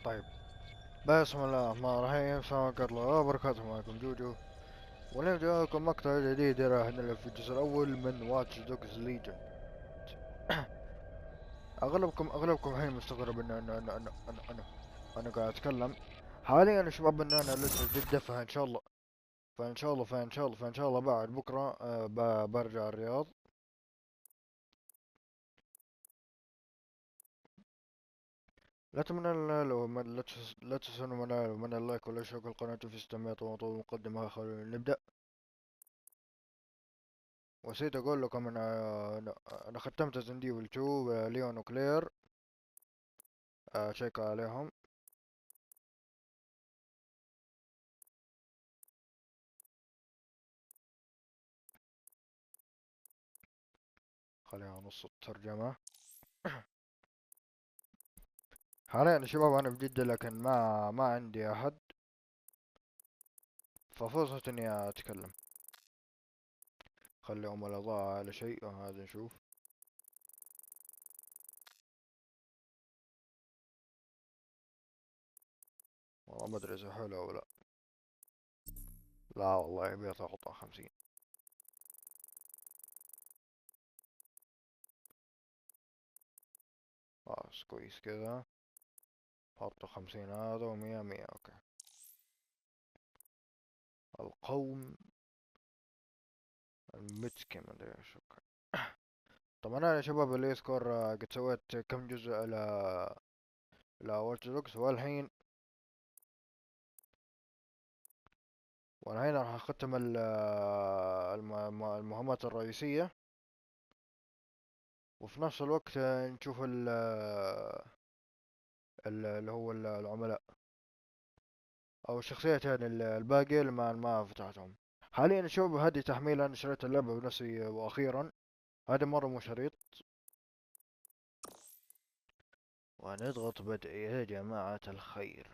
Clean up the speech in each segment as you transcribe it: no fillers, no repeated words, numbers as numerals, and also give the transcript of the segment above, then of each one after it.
طيب، بسم الله الرحمن الرحيم. السلام عليكم ورحمة الله وبركاته. معكم جوجو، واليوم جاكم مقطع جديد راح نلعب في الجزء الأول من واتش دوجز ليجن. أغلبكم الحين مستغرب إن أنا قاعد أتكلم حاليا يا شباب، إن أنا لسه جدة، فإن شاء الله بعد بكرة برجع الرياض. لا تمنى لو لا تنسوا من اللايك والاشتراك في القناة في استماع وطول مقدمة. خلونا نبدأ. ونسيت اقول لكم انا ختمت زنديفل 2 ليون وكلير. شيكوا عليهم. خليها نص الترجمة. حاليا يا شباب انا بجدة، لكن ما عندي احد، ففرصة اني اتكلم. خليهم الاضاءة على شيء وهذا نشوف. والله ما ادري اذا حلو او لا. لا والله يبي احطها 50. خلاص كويس كذا. حطوا 50 هذا ومية مية. اوكي. القوم المتكي ما ادري ايش. اوكي. طبعا انا يا شباب اللي يذكر، قد سويت كم جزء ل واتش دوجز، والحين راح اختم المهمات الرئيسية، وفي نفس الوقت نشوف اللي هو العملاء او الشخصيات، يعني الباقي اللي ما فتحتهم. حاليا يا شباب هذه تحميل، انا شريت اللعبة بنفسي واخيرا. هذا مرة مو شريط. ونضغط بدء يا جماعة الخير.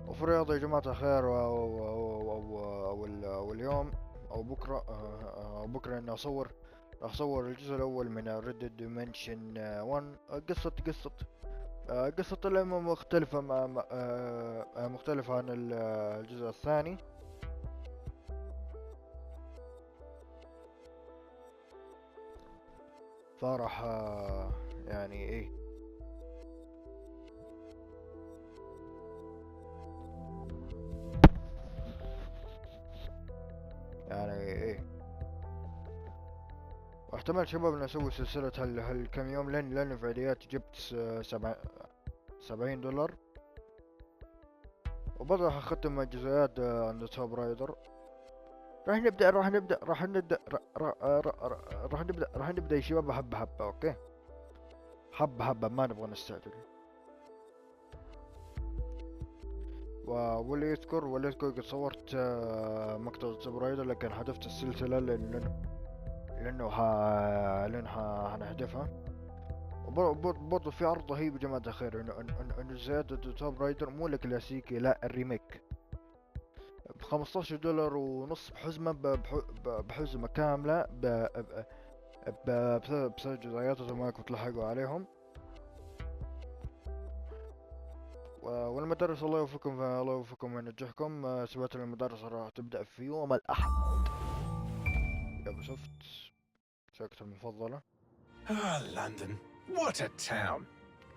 وفي الرياضة يا جماعة الخير، أو اليوم أو بكرة، أو بكرة إني أصور الجزء الأول من Red Dead Dimension 1. قصة اللعبة مختلفة، مختلفة عن الجزء الثاني. فراح يعني إيه، يعني إيه، واحتمال شباب نسوي سلسلة هالكم يوم، لأن فعاليات جبت 70 دولار. وبرضه راح أختم الجزئيات عند توب رايدر. راح نبدأ يا شباب، حبة حبة. اوكي، حبة حبة، ما نبغى نستعجل. واللي يذكر قد صورت مقطع توب رايدر، لكن حذفت السلسلة لأنه حنحذفها. وبرضه في عرض رهيب يا جماعة الخير، إنه زيادة توب رايدر مو الكلاسيكي، لا الريميك، ب15 دولار ونص، بحزمة كاملة، بسبب جزئياتهم ما كنت تلحقوا عليهم. والمدرس الله يوفقكم وينجحكم. سباقات المدارس راح تبدأ في يوم الأحد. يا شفت شركتي المفضلة. Ah, London. What a town.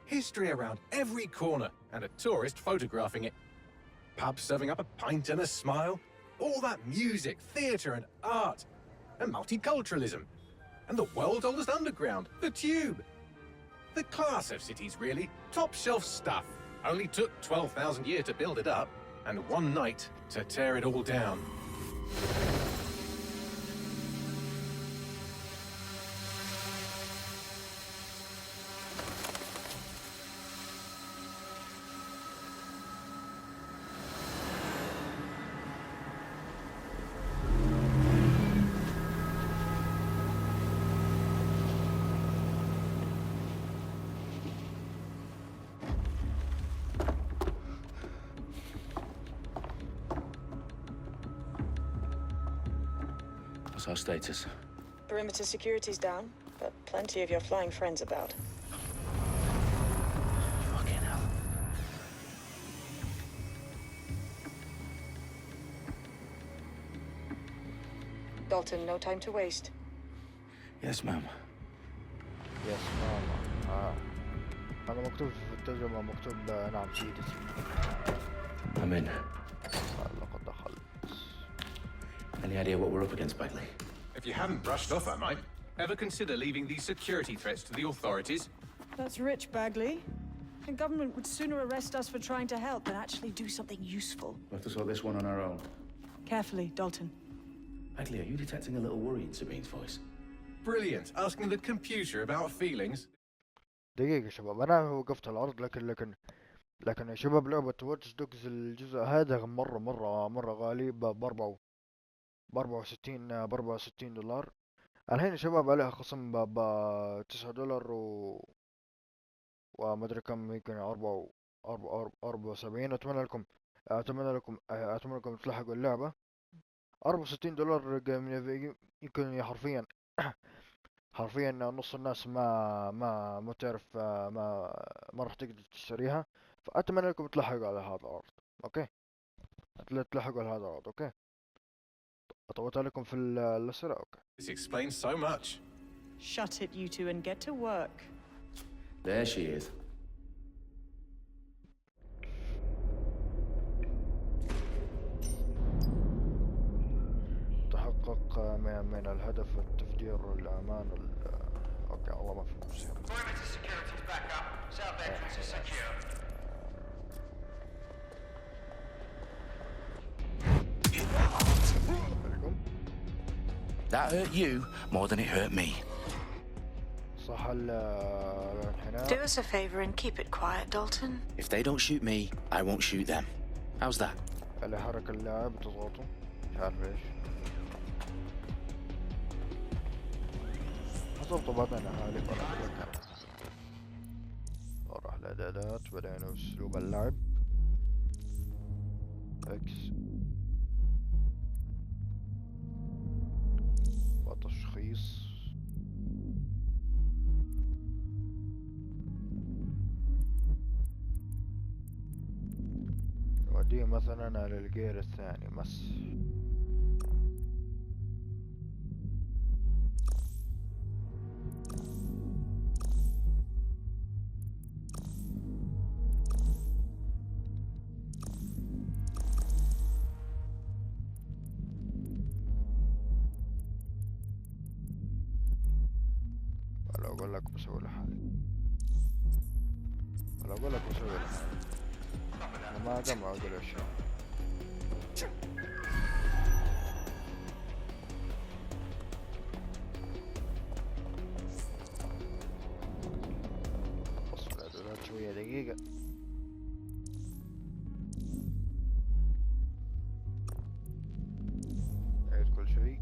History around every corner and a tourist photographing it. Pubs serving up a pint and a smile. All that music, theatre and art. And multiculturalism. And the world's oldest underground, the Tube. The class of cities, really. Top shelf stuff. Only took 12,000 years to build it up, and one night to tear it all down. What's our status? Perimeter security's down, but plenty of your flying friends about. Fucking hell. Dalton, no time to waste. Yes, ma'am. يس ماما. هذا مكتوب في الترجمة، مكتوب نعم سيدتي. I'm in. لقد دخلت. Any idea what we're up against, Bagley? If you haven't brushed off, I might. Ever consider leaving these security threats to the authorities? That's rich, Bagley. The government would sooner arrest us for trying to help than actually do something useful. We'll have to sort this one on our own. Carefully, Dalton. Bagley, are you detecting a little worry in Sabine's voice? Brilliant. Asking the computer about feelings. دقيقة يا شباب، أنا وقفت العرض لكن يا شباب لعبة واتش دوجز الجزء هذا مرة غالي ب64 $64. الحين يا شباب عليها خصم ب $9 وما أدري كم، يمكن 74. أتمنى لكم تلحقوا اللعبة. $64 يمكن حرفيا نص الناس ما تعرف، ما راح تقدر تشتريها. فأتمنى لكم تلحقوا على هذا العرض. أوكي، تلحقوا على هذا العرض. أوكي، طولت عليكم في الأسئلة. أوكي. This explains so much. Shut it, you two, and get to work. There she is. تحقق من الهدف التفجير الأمان. أوكي، والله ما في مشكلة. Perimeter security's back up. South entrance is secure. That hurt you more than it hurt me. صح الانحناء. Do us a favor and keep it quiet, Dalton. If they don't shoot me, I won't shoot them. How's that? اللي حرك اللاعب تضغطه، مش عارف ايش. حضرته بعدين اهالي اروح الاعدادات، بدأنا اسلوب اللعب. اكس وتشخيص. ودي مثلا على الجير الثاني مس. ولا اقول لك بسوي لحالي، ولا اقول لك بسوي لحالي. انا ما اجمع اقول اشياء. بص الاعدادات شوية، دقيقة. عيد كل شيء.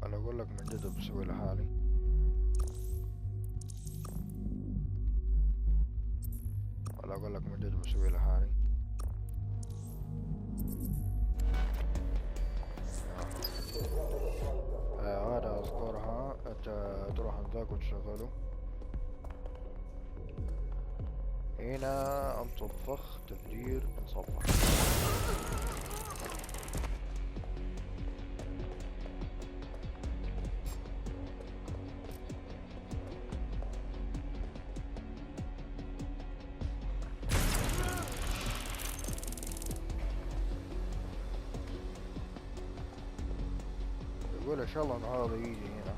ولا اقول لك من جد بسوي لحالي، ولا اقول لك من جد بسوي لحالي. هذا اذكرها. تروح عند ذاك وتشغله. هنا انصب فخ تفجير، انصب فخ. يقول ان شاء الله ان هذا يجي هنا.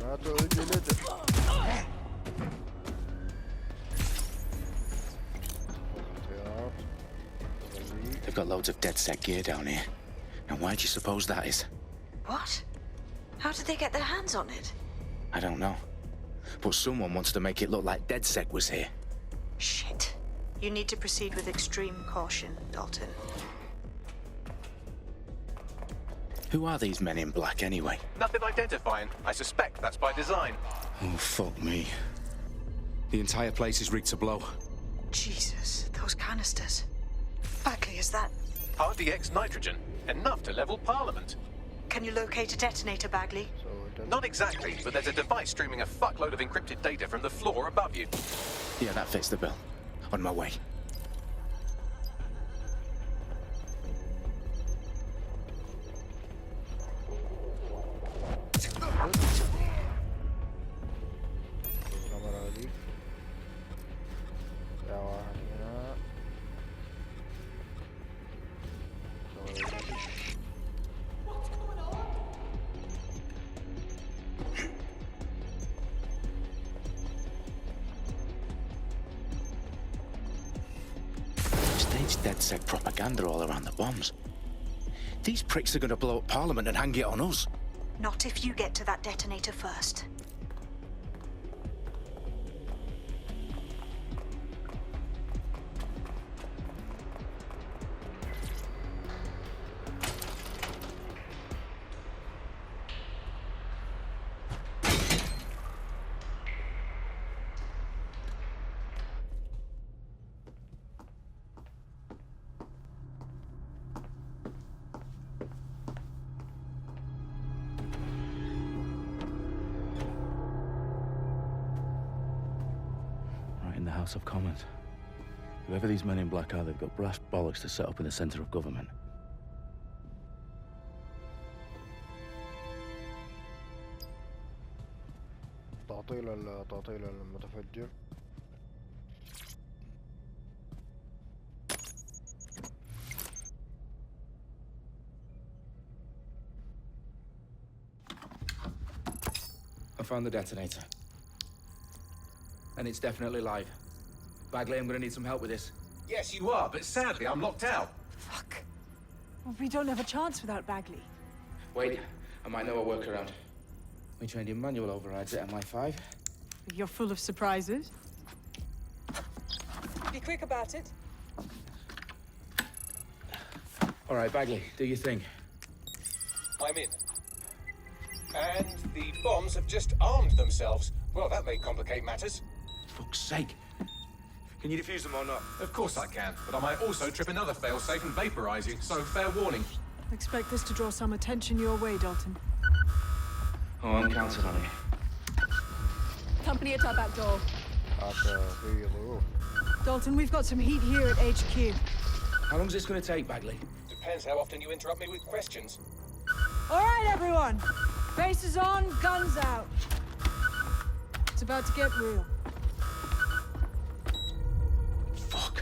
معناته الجلد. They've got loads of dead set gear down here. And why do you suppose that is? What? How did they get their hands on it? I don't know. But someone wants to make it look like DedSec was here. Shit. You need to proceed with extreme caution, Dalton. Who are these men in black anyway? Nothing identifying. I suspect that's by design. Oh, fuck me. The entire place is rigged to blow. Jesus, those canisters. Bagley, is that... RDX nitrogen. Enough to level Parliament. Can you locate a detonator, Bagley? So it doesn't- Not exactly, but there's a device streaming a fuckload of encrypted data from the floor above you. Yeah, that fits the bill. On my way. الكاميرا هذيك. يا واحد هنا. Staged DedSec propaganda all around the bombs. These pricks are gonna blow up Parliament and hang it on us. Not if you get to that detonator first. Right in the House of Commons. Whoever these men in black are, they've got brass bollocks to set up in the centre of government. تعطيل المتفجر. I found the detonator. And it's definitely live. Bagley, I'm gonna need some help with this. Yes, you are, but sadly I'm locked out. Fuck. Well, we don't have a chance without Bagley. Wait, I might know a workaround. We trained in manual overrides at MI5. You're full of surprises. Be quick about it. All right, Bagley, do your thing. I'm in. And the bombs have just armed themselves. Well, that may complicate matters. Fuck's sake. Can you defuse them or not? Of course I can, but I might also trip another failsafe and vaporize you, so fair warning. Expect this to draw some attention your way, Dalton. Oh, I'm counting on it. Company at our back door. حتى في ظروف. Dalton, we've got some heat here at HQ. How long's this gonna take, Bagley? Depends how often you interrupt me with questions. All right, everyone. Faces on, guns out. It's about to get real. Fuck.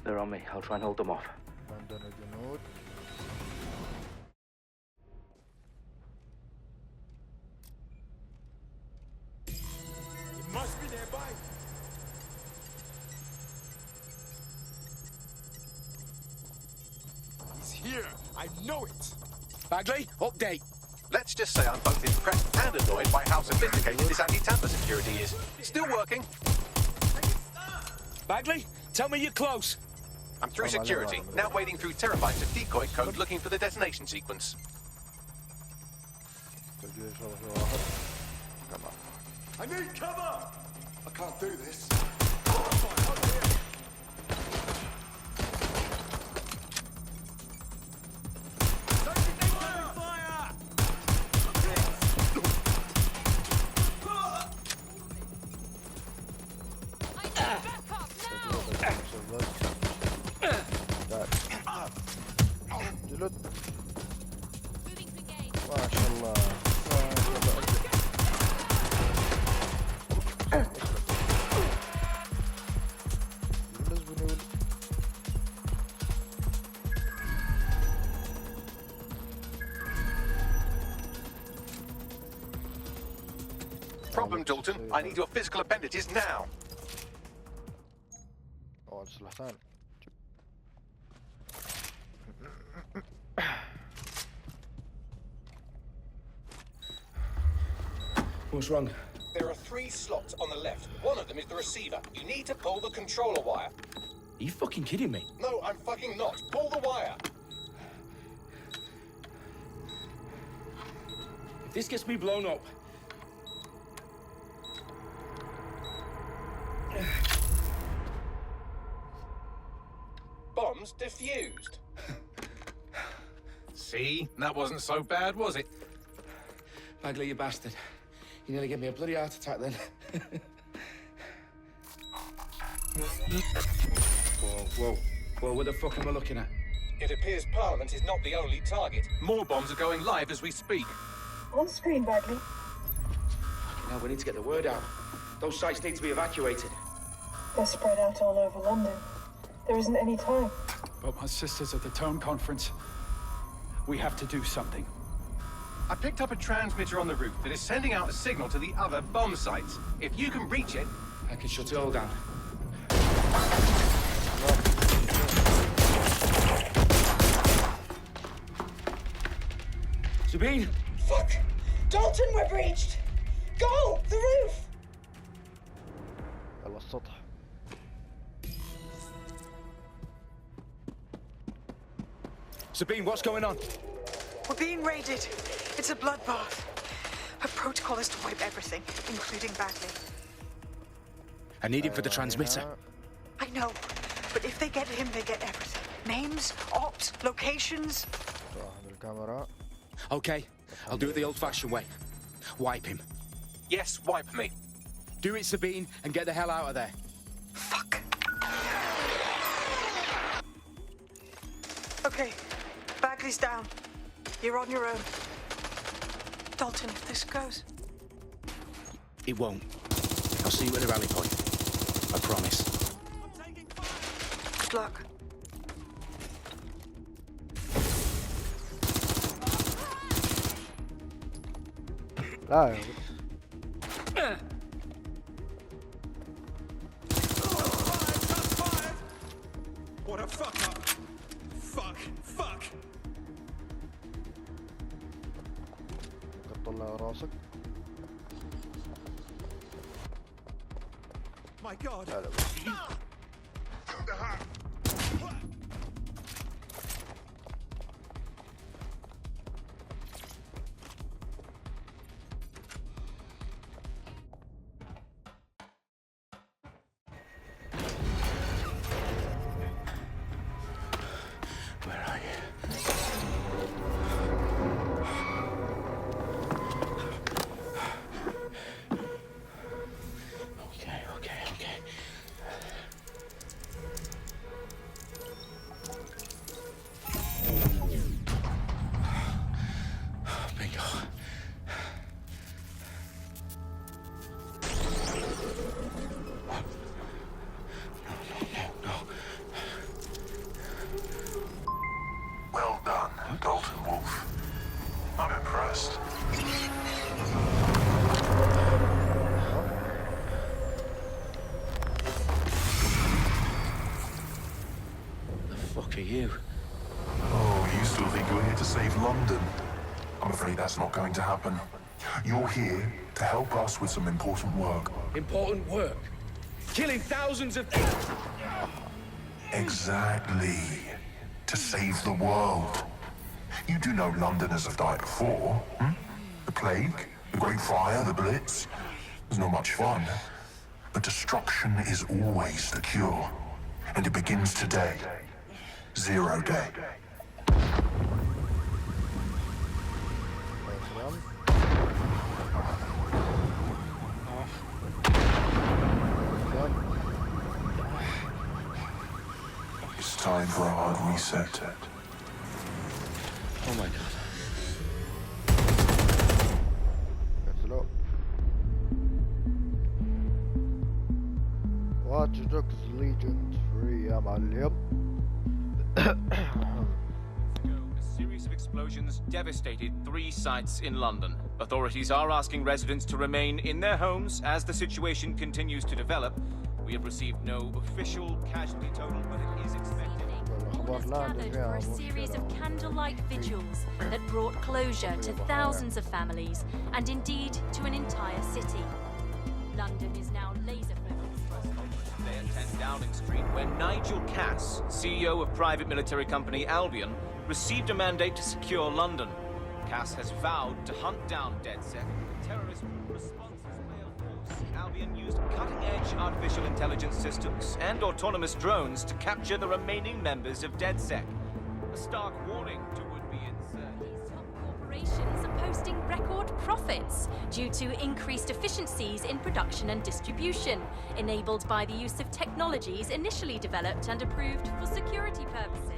They're on me. I'll try and hold them off. عندنا جنود. Must be nearby. He's here. I know it. Bagley, update. Let's just say I'm both impressed and annoyed by how sophisticated this anti-tamper security is. Still working. Bagley, tell me you're close. I'm through security, now wading through terabytes of decoy code looking for the detonation sequence. تسجيل شرطي واحد. Come on. I need cover. I can't do this. جلد. ما شاء الله. ما شاء الله. Drop them, Dalton. I need your physical appendages now. أوه سلاح ثاني. What's wrong? There are 3 slots on the left. One of them is the receiver. You need to pull the controller wire. Are you fucking kidding me? No, I'm fucking not. Pull the wire. If this gets me blown up... Bombs defused. See? That wasn't so bad, was it? Bagley, you bastard. You nearly gave me a bloody heart attack then. Whoa, what the fuck am I looking at? It appears Parliament is not the only target. More bombs are going live as we speak. On screen, Bagley. Now we need to get the word out. Those sites need to be evacuated. They're spread out all over London. There isn't any time. But my sister's at the town conference. We have to do something. I picked up a transmitter on the roof that is sending out a signal to the other bomb sites. If you can reach it... I can shut it all down. Sabine! Fuck! Dalton, we're breached! Go! The roof! يلا السطح. Sabine, what's going on? We're being raided. It's a bloodbath. Her protocol is to wipe everything, including Bagley. I need him for the transmitter. I know, but if they get him, they get everything. Names, ops, locations. هذه الكاميرا. Okay, I'll do it the old-fashioned way. Wipe him. Yes, wipe me. Do it, Sabine, and get the hell out of there. Fuck. Okay, Bagley's down. You're on your own. Dalton, if this goes... It won't. I'll see you at the rally point. I promise. Good luck. لا يا What a fuck up! Fuck! طلع راسك. My God! لا لا. Where are you? Okay. Bingo. No. Well done, Dalton Wolf. I'm impressed. The fuck are you? Oh, you still think you're here to save London? I'm afraid that's not going to happen. You're here to help us with some important work. Important work. Killing thousands of... Exactly. To save the world. You do know Londoners have died before, hmm? The Plague, the Great Fire, the Blitz. It's not much fun. But destruction is always the cure. And it begins today. 0 day. It's time for a hard reset. Oh my god. قتلوه. Watch Dogs Legion 3 يا معلم. A series series of explosions devastated 3 sites in London. Authorities are asking residents to remain in their homes as the situation continues to develop. We have received no official casualty total, but it is expected. Gathered for a series of candlelight vigils that brought closure to thousands of families and indeed to an entire city. London is now laser-focused. Today at 10 Downing Street, where Nigel Cass, CEO of private military company Albion, received a mandate to secure London. Cass has vowed to hunt down DedSec. Terrorist responses play a force. Albion used cutting-edge artificial intelligence systems and autonomous drones to capture the remaining members of DedSec. A stark warning to would-be insurgents. Corporations are posting record profits due to increased efficiencies in production and distribution, enabled by the use of technologies initially developed and approved for security purposes.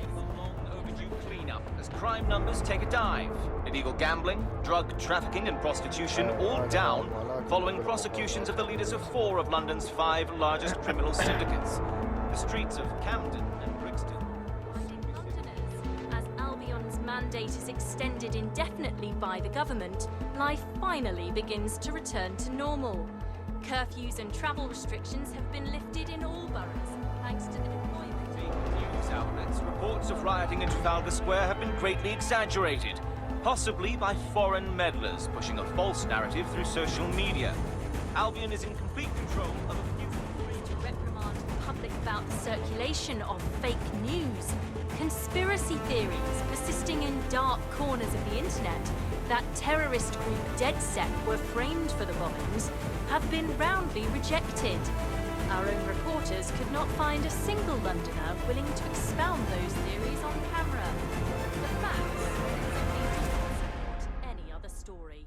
Cleanup as crime numbers take a dive. Illegal gambling, drug trafficking and prostitution all down following prosecutions of the leaders of 4 of London's 5 largest criminal syndicates. The streets of Camden and Brixton. As Albion's mandate is extended indefinitely by the government, life finally begins to return to normal. Curfews and travel restrictions have been lifted in all boroughs, thanks to the deployment. News outlets, reports of rioting in Trafalgar Square have been greatly exaggerated, possibly by foreign meddlers pushing a false narrative through social media. Albion is in complete control of a few... To reprimand the public about the circulation of fake news, conspiracy theories persisting in dark corners of the internet that terrorist group DedSec were framed for the bombings have been roundly rejected. Our own reporters could not find a single Londoner willing to expound those theories on camera. The facts simply do not support any other story.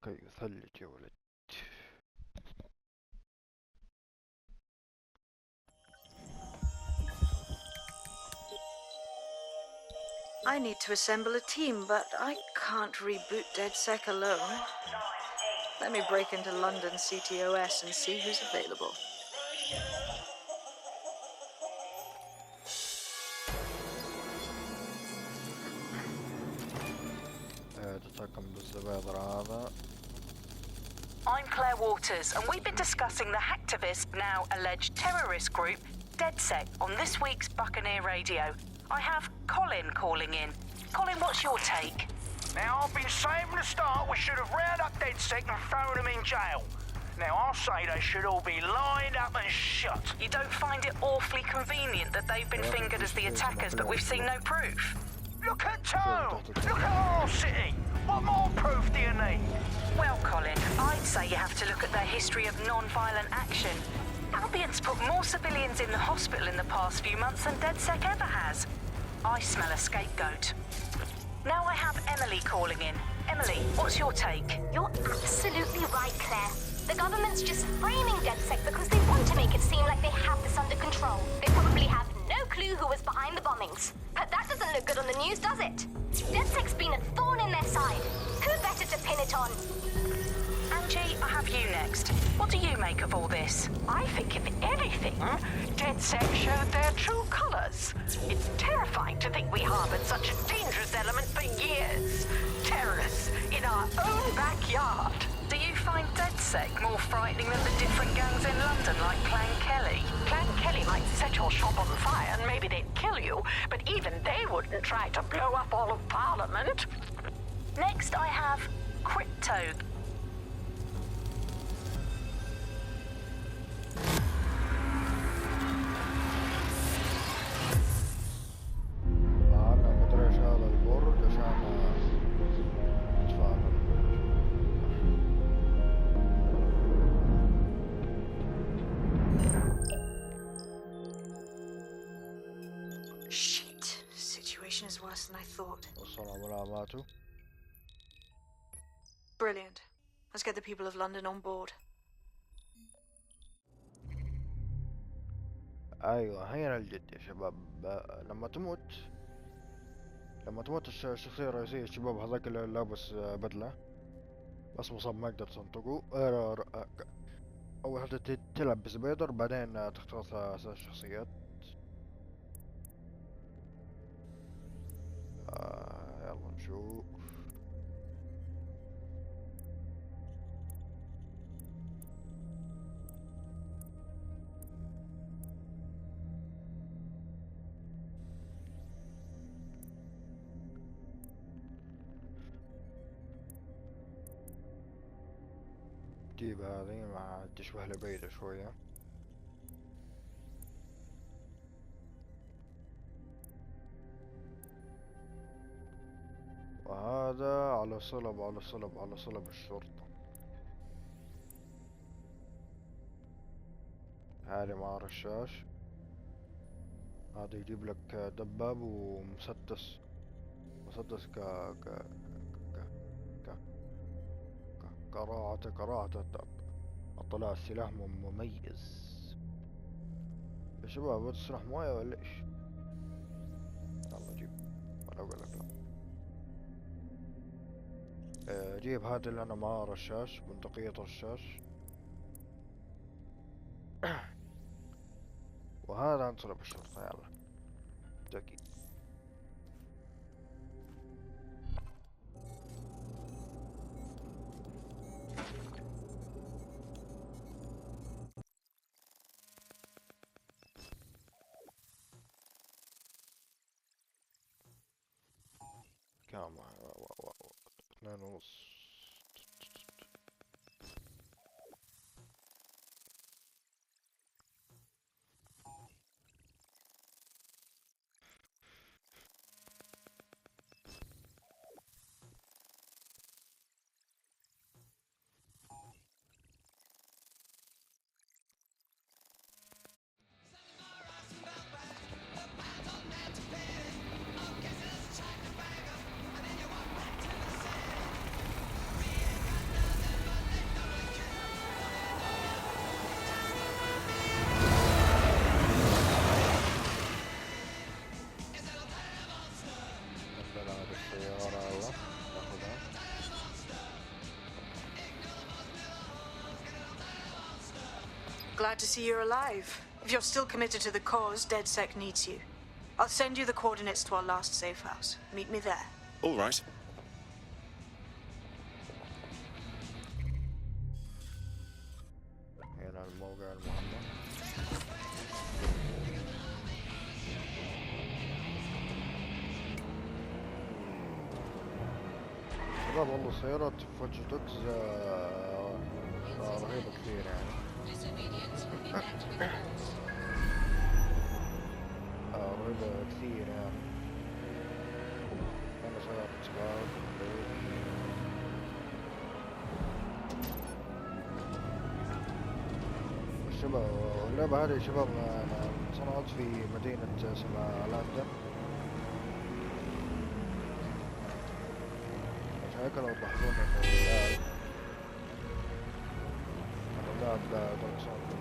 كي يثلج يا ولد. I need to assemble a team, but I can't reboot DedSec alone. Let me break into London CTOS and see who's available. تتحكم بالزبادر هذا. I'm Claire Waters, and we've been discussing the hacktivist, now alleged terrorist group, DedSec, on this week's Buccaneer Radio. I have Colin calling in. Colin, what's your take? Now, I've been saying from the start we should have rounded up DedSec and thrown them in jail. Now, I'll say they should all be lined up and shot. You don't find it awfully convenient that they've been fingered as the attackers, but we've seen no proof? Look at Tone! Look at our city! What more proof do you need? Well, Colin, I'd say you have to look at their history of non-violent action. Albion's put more civilians in the hospital in the past few months than DedSec ever has. I smell a scapegoat. Now I have Emily calling in. Emily, what's your take? You're absolutely right, Claire. The government's just framing DedSec because they want to make it seem like they have this under control. They probably have no clue who was behind the bombings. But that doesn't look good on the news, does it? DedSec's been a thorn in their side. Who better to pin it on? Angie, I have you next. What do you make of all this? I think, if anything, DedSec showed their true colors. It's terrifying to think we harbored such a dangerous element for years. Terrorists in our own backyard. Do you find DedSec more frightening than the different gangs in London, like Clan Kelly? Clan Kelly might set your shop on fire and maybe they'd kill you, but even they wouldn't try to blow up all of Parliament. Next, I have Crypto. أنا مدري إيش هذا البرج عشان أتفاهم. Shit. Situation is worse than I thought. والسلام علاماته. Brilliant. Let's get the people of London on board. ايوه هنا الجد يا شباب. لما تموت الشخصية الرئيسية الشباب، هذاك اللي لابس بدلة بس مصاب ما يقدر تنطقه. اول حاجة تلعب بسبيدر، بعدين تختار ثلاث شخصيات. يلا نشوف. جيب هذه مع تشبه لي بعيدة شوية. وهذا على صلب على صلب على صلب الشرطة. هذه مع رشاش. هذا يجيب لك دباب ومسدس. مسدس ك ك قراءة طلع السلاح مميز. يا شباب هذا السلاح موية ولا ايش؟ يلا جيب، ولا اقول لك لا. جيب هذا اللي انا معاه رشاش، بندقية رشاش. وهذا انصلب الشرطة. يلا ذكي. كام 2:30. Glad to see you're alive. If you're still committed to the cause, DedSec needs you. I'll send you the coordinates to our last safe house. Meet me there. All right. هنا الموقع المهم. شباب والله سيارات فوتش دوكس رهيبة كثير يعني. رهيبة كثير يعني. أنا سيارة سباق. الشباب اللعبة هذه شباب صنعت في مدينة اسمها لندن. عشان هيك لو تلاحظون إنه اللاعب دركسون في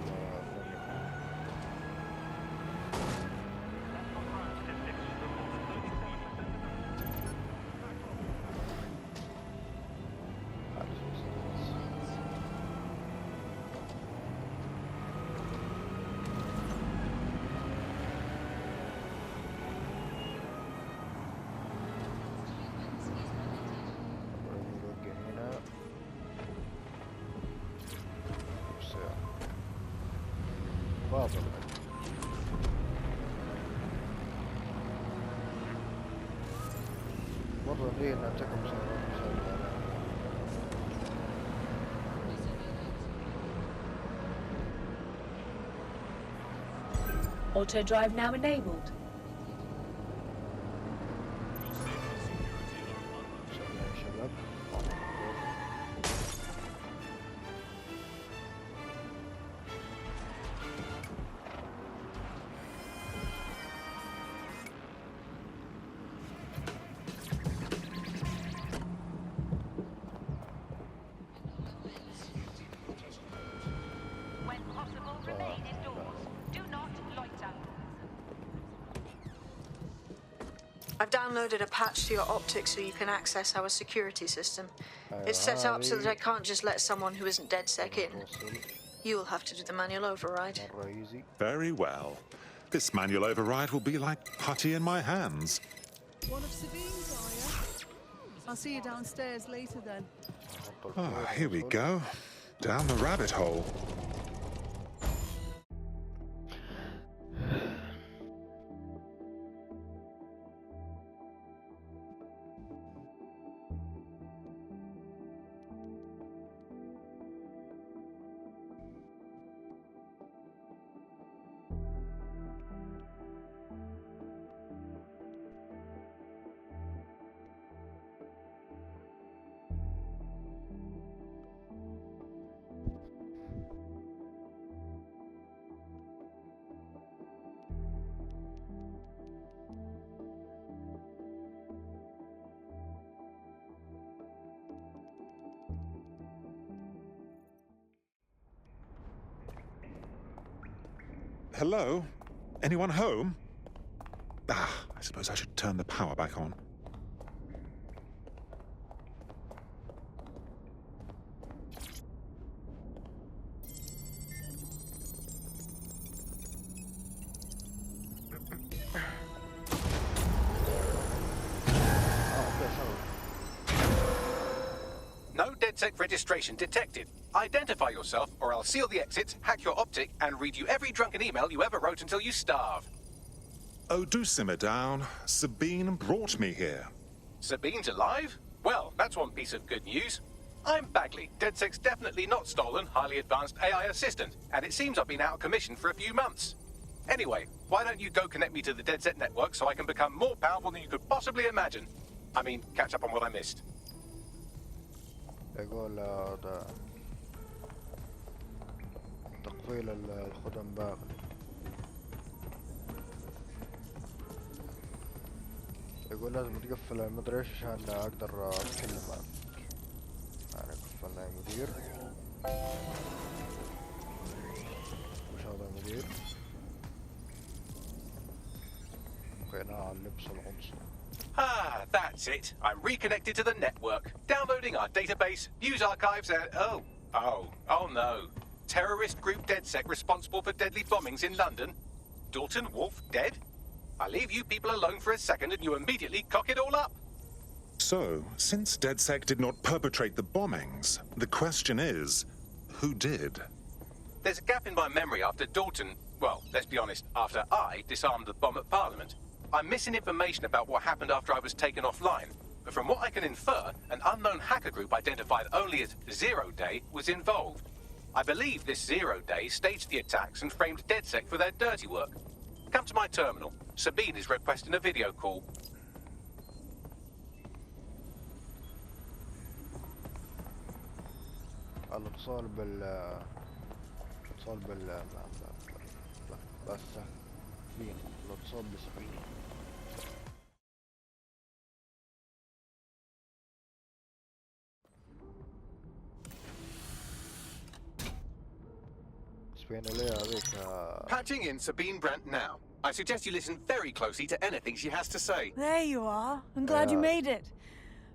باطل. مرة لي انها تكون Auto drive now enabled. I've downloaded a patch to your optics so you can access our security system. It's set up so that I can't just let someone who isn't DedSec in. You'll have to do the manual override. Very well. This manual override will be like putty in my hands. One of Sabine's, are you? I'll see you downstairs later then. Ah, here we go. Down the rabbit hole. Hello? Anyone home? Ah, I suppose I should turn the power back on. No DedSec registration detected. Identify yourself, or I'll seal the exits, hack your optic, and read you every drunken email you ever wrote until you starve. Oh, do simmer down. Sabine brought me here. Sabine's alive? Well, that's one piece of good news. I'm Bagley, DedSec's definitely not stolen, highly advanced AI assistant, and it seems I've been out of commission for a few months. Anyway, why don't you go connect me to the DedSec network so I can become more powerful than you could possibly imagine? I mean, catch up on what I missed. يقول تقفيل الخدم باغلي. يقول لازم تقفل المدري ايش عشان اقدر اتكلم معك. يعني قفلنا يا مدير. وش هذا يا مدير؟ قناع اللبس العنصري. Ah, that's it. I'm reconnected to the network, downloading our database, news archives, and oh no. Terrorist group DedSec responsible for deadly bombings in London. Dalton Wolf dead? I leave you people alone for a second and you immediately cock it all up. So, since DedSec did not perpetrate the bombings, the question is, who did? There's a gap in my memory after Dalton, well, let's be honest, after I disarmed the bomb at Parliament. I'm missing information about what happened after I was taken offline, but from what I can infer, an unknown hacker group identified only as Zero Day was involved. I believe this Zero Day staged the attacks and framed DedSec for their dirty work. Come to my terminal. Sabine is requesting a video call. الاتصال الاتصال بس سفينة الاتصال بسفينة. Patching in Sabine Brandt now. I suggest you listen very closely to anything she has to say. There you are. I'm glad you made it.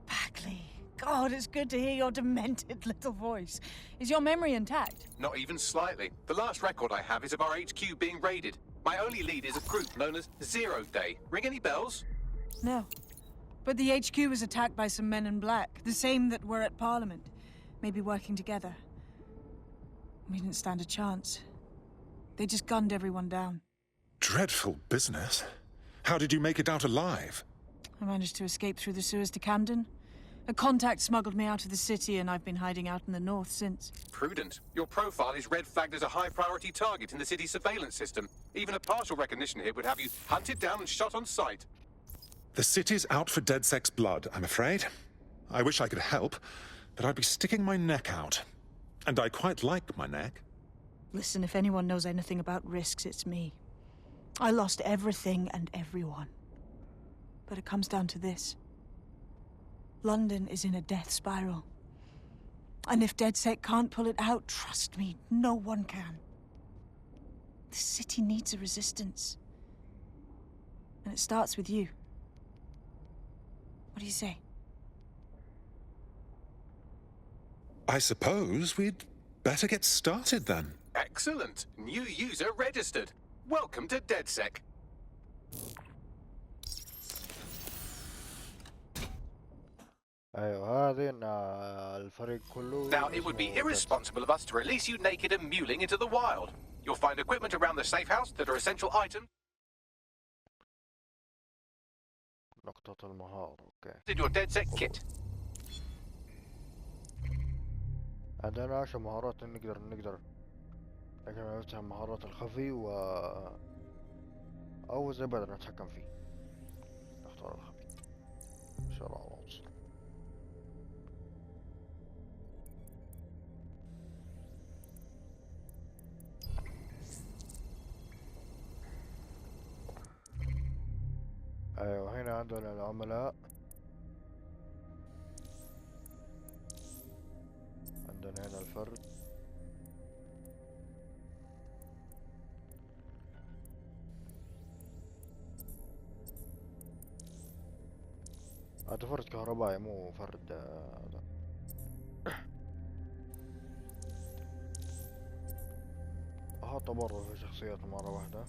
Bagley. God, it's good to hear your demented little voice. Is your memory intact? Not even slightly. The last record I have is of our HQ being raided. My only lead is a group known as Zero Day. Ring any bells? No. But the HQ was attacked by some men in black, the same that were at Parliament. Maybe working together. We didn't stand a chance. They just gunned everyone down. Dreadful business. How did you make it out alive? I managed to escape through the sewers to Camden. A contact smuggled me out of the city, and I've been hiding out in the north since. Prudent. Your profile is red flagged as a high-priority target in the city's surveillance system. Even a partial recognition hit would have you hunted down and shot on sight. The city's out for DedSec's blood, I'm afraid. I wish I could help, but I'd be sticking my neck out. And I quite like my neck. Listen, if anyone knows anything about risks, it's me. I lost everything and everyone. But it comes down to this. London is in a death spiral. And if DedSec can't pull it out, trust me, no one can. The city needs a resistance. And it starts with you. What do you say? I suppose we'd better get started then. Excellent. New user registered. Welcome to DedSec. ايوه هذه ان الفريق كله Now, it would be اسمه irresponsible of us to release you naked and mewling into the wild. You'll find equipment around the safe house that are essential items نقطة المهارة. اوكي. in your DedSec kit. عندنا 10 مهارات نقدر لكن نفتح مهارات الخفي او زي بدنا نتحكم فيه. نختار الخفي. شراء العنصر. ايوه هنا عندنا العملاء. عندنا هنا الفرد. هذا فرد كهربائي مو فرد هذا. احط برا في شخصيات مرة واحدة.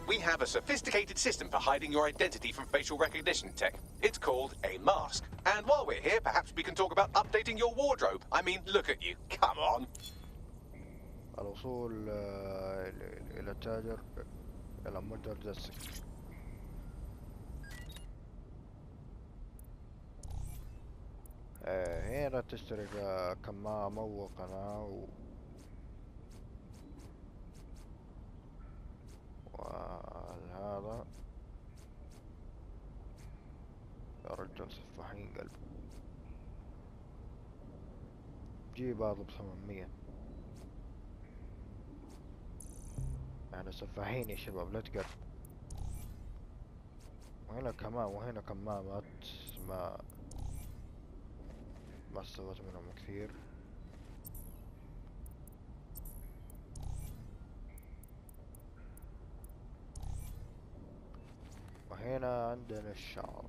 We have a sophisticated system for hiding your identity from facial recognition tech. It's called a mask. And while we're here, perhaps we can talk about updating your wardrobe. I mean, look at you. Come on. الوصول إلى التاجر إلى متجر دسك. هنا تشتري كمامة وقناة وهذا يا رجال سفاحين قلب. جيب هذا ب800. يعني سفاحين يا شباب لا تقرب. وهنا كمان وهنا كمامات ما استوت منهم كثير. وهنا عندنا الشعر.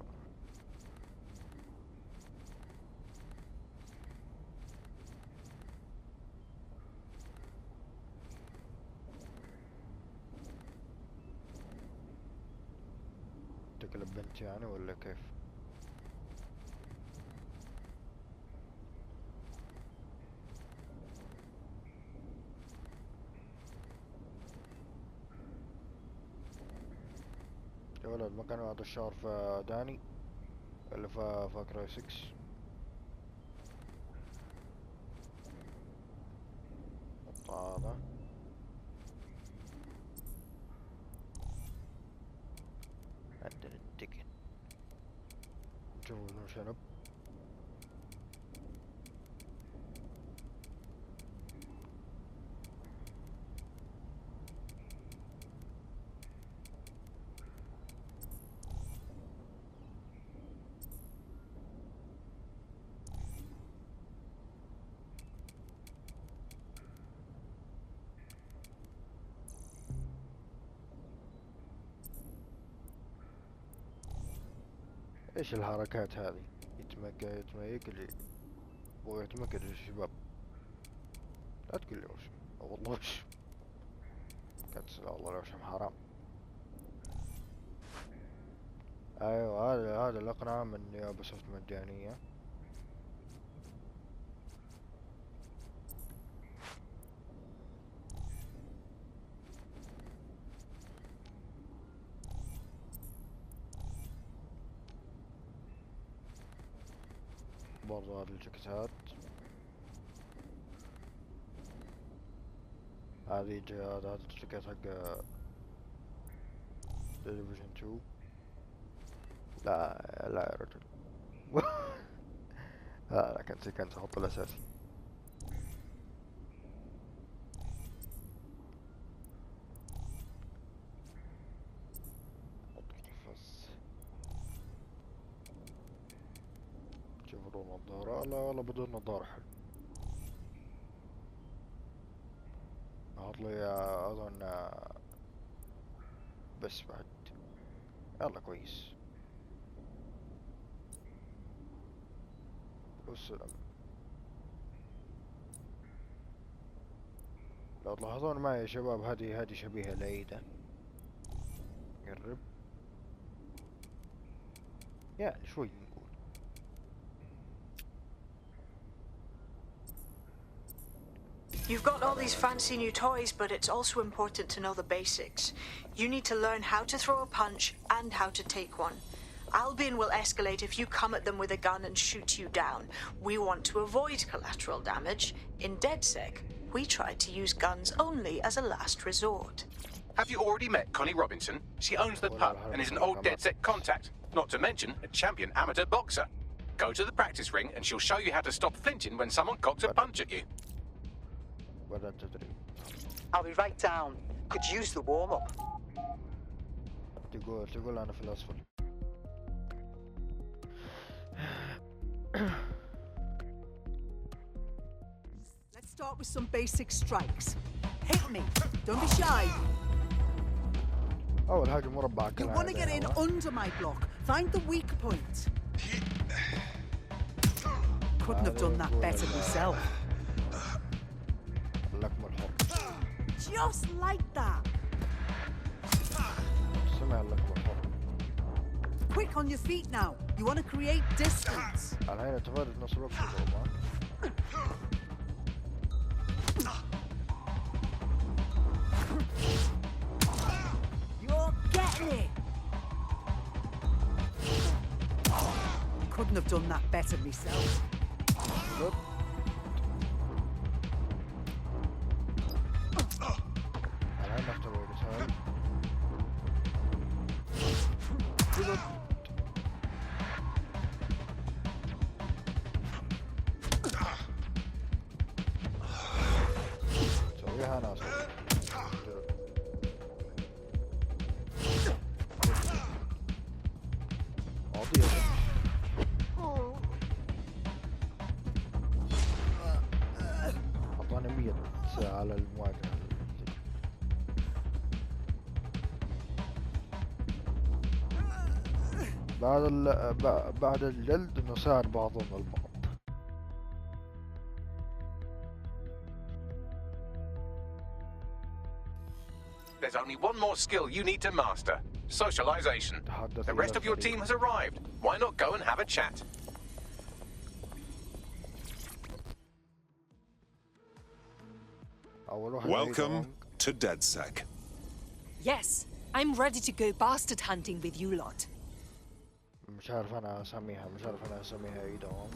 تقلب بنت يعني ولا كيف؟ يا ولد ما كان هذا الشعر في داني اللي في كراي 6. هذا عندنا التكن. شوفوا لون شنب. ايش الحركات هذه؟ يتميك ويتمكن الشباب. لا تقول لي وش والله وش كنسل والله لو شم حرام. ايوه هذا الاقنعة من نيابة صفت مجانية. برضو هذه الجاكيتات. هذه هذا الجاكيت حق تلفزيون 2. لا يا رجل. لا كنت احط الاساسي. احط القفص. شوفوا نظارة. لا والله بدون نظارة حلو. ضبط لي اظن بس بعد يلا كويس والسلام. لو تلاحظون معي يا شباب هذه شبيهة العيدة. قرب يعني شوي نقول. You've got all these fancy new toys, but it's also important to know the basics. You need to learn how to throw a punch and how to take one. Albion will escalate if you come at them with a gun and shoot you down. We want to avoid collateral damage. In DedSec, we try to use guns only as a last resort. Have you already met Connie Robinson? She owns the pub and is an old DedSec contact, not to mention a champion amateur boxer. Go to the practice ring and she'll show you how to stop flinching when someone cocks a punch at you. I'll be right down. Could use the warm-up. تقول أنا في الأسفل. Let's start with some basic strikes. Hit me. Don't be shy. أول حاجة مربع. You want to get in under my block. Find the weak point. Couldn't have done that better myself. Just like that. Quick on your feet now. You want to create distance. You're getting it. Couldn't have done that better myself. Good. على المواجهة. بعد الجلد نساعد بعضنا البعض. There's only one more skill you need to master. Socialization. The rest of your team has arrived. Why not go and have a chat? Welcome to DedSec. Yes, I'm ready to go bastard hunting with you lot. مش عارف أنا أسميها إيه دوام.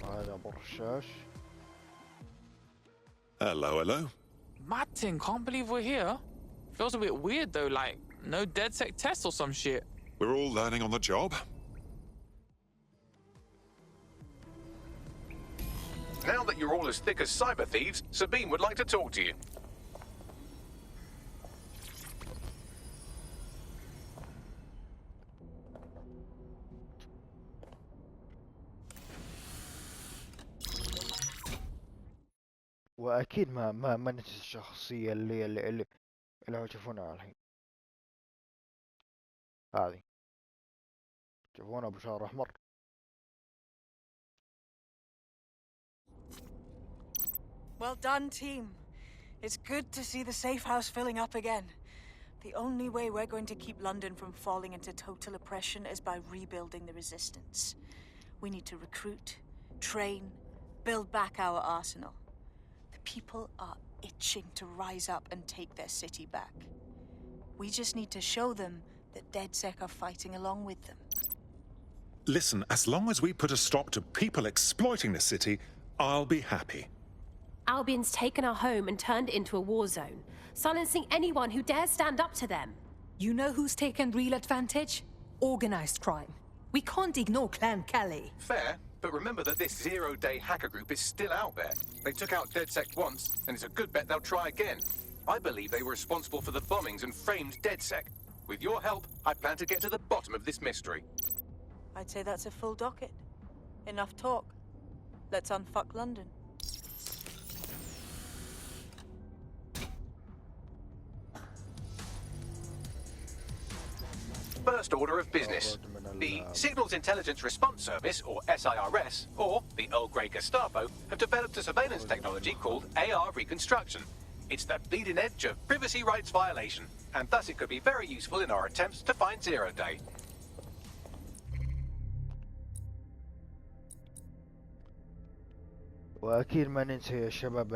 هذا أبو الرشاش. Hello, hello. Martin, can't believe we're here. Feels a bit weird though, like no DedSec test or some shit. We're all learning on the job. Now that you're all as thick as cyber thieves, Sabine would like to talk to you. وأكيد ما ننسى الشخصية اللي هو تشوفونها الحين. هذه تشوفونها بشعر أحمر. Well done, team. It's good to see the safe house filling up again. The only way we're going to keep London from falling into total oppression is by rebuilding the resistance. We need to recruit, train, build back our arsenal. The people are itching to rise up and take their city back. We just need to show them that DedSec are fighting along with them. Listen, as long as we put a stop to people exploiting the city, I'll be happy. Albion's taken our home and turned it into a war zone, silencing anyone who dares stand up to them. You know who's taken real advantage? Organized crime. We can't ignore Clan Calais. Fair, but remember that this zero-day hacker group is still out there. They took out DedSec once, and it's a good bet they'll try again. I believe they were responsible for the bombings and framed DedSec. With your help, I plan to get to the bottom of this mystery. I'd say that's a full docket. Enough talk. Let's unfuck London. First order of business. The Signals Intelligence Response Service, or SIRS, or the Earl Grey Gestapo, have developed a surveillance technology called AR Reconstruction. It's the bleeding edge of privacy rights violation, and thus it could be very useful in our attempts to find Zero Day. واكيد ما ننسى يا شباب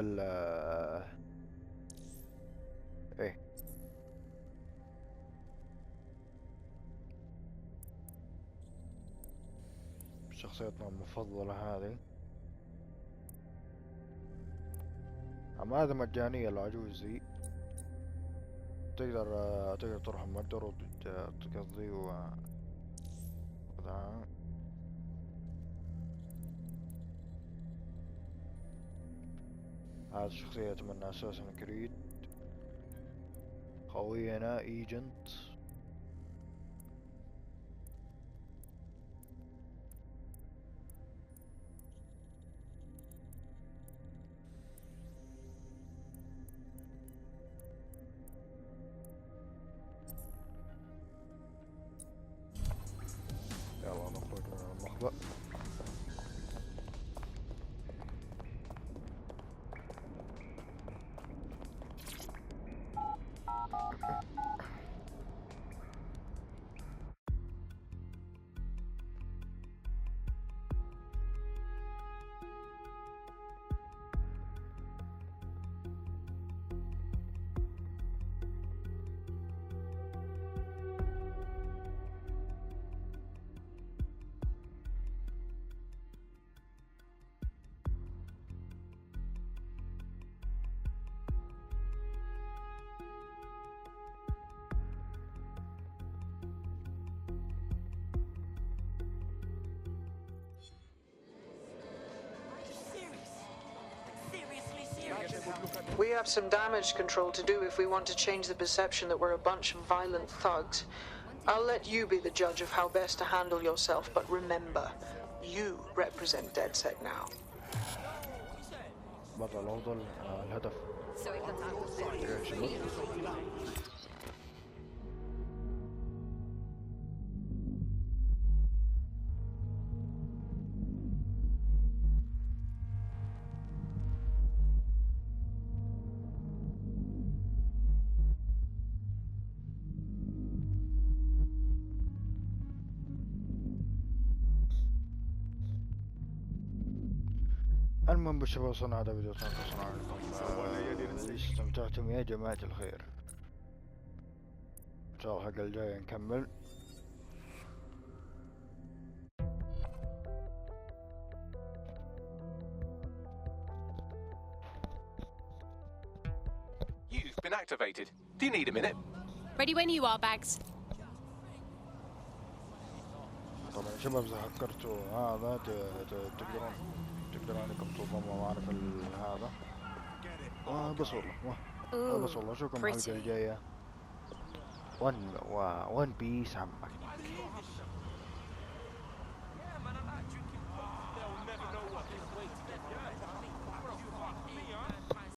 ايه شخصيتنا المفضلة هذه. اما هذا مجانية العجوز ذي، تقدر تروح المتجر وتقضي هذا شخصية من اساسن كريد، خوينا ايجنت. يلا نخرج من المخبأ. We have some damage control to do if we want to change the perception that we're a bunch of violent thugs. I'll let you be the judge of how best to handle yourself, but remember, you represent DedSec now. برا الأفضل الهدف. المهم بالشباب وصلنا هذا فيديو صنع لكم استمتعتم يا جماعة الخير. ان شاء الله الحلقة الجاية نكمل. You've been activated. Do you need a minute? Ready when you are, Bags. طبعا شباب اذا فكرتوا هذا تقدرون انكم تنضموا معنا في هذا. بس والله بس والله اشوفكم الحلقة الجاية. ون بيس عمك.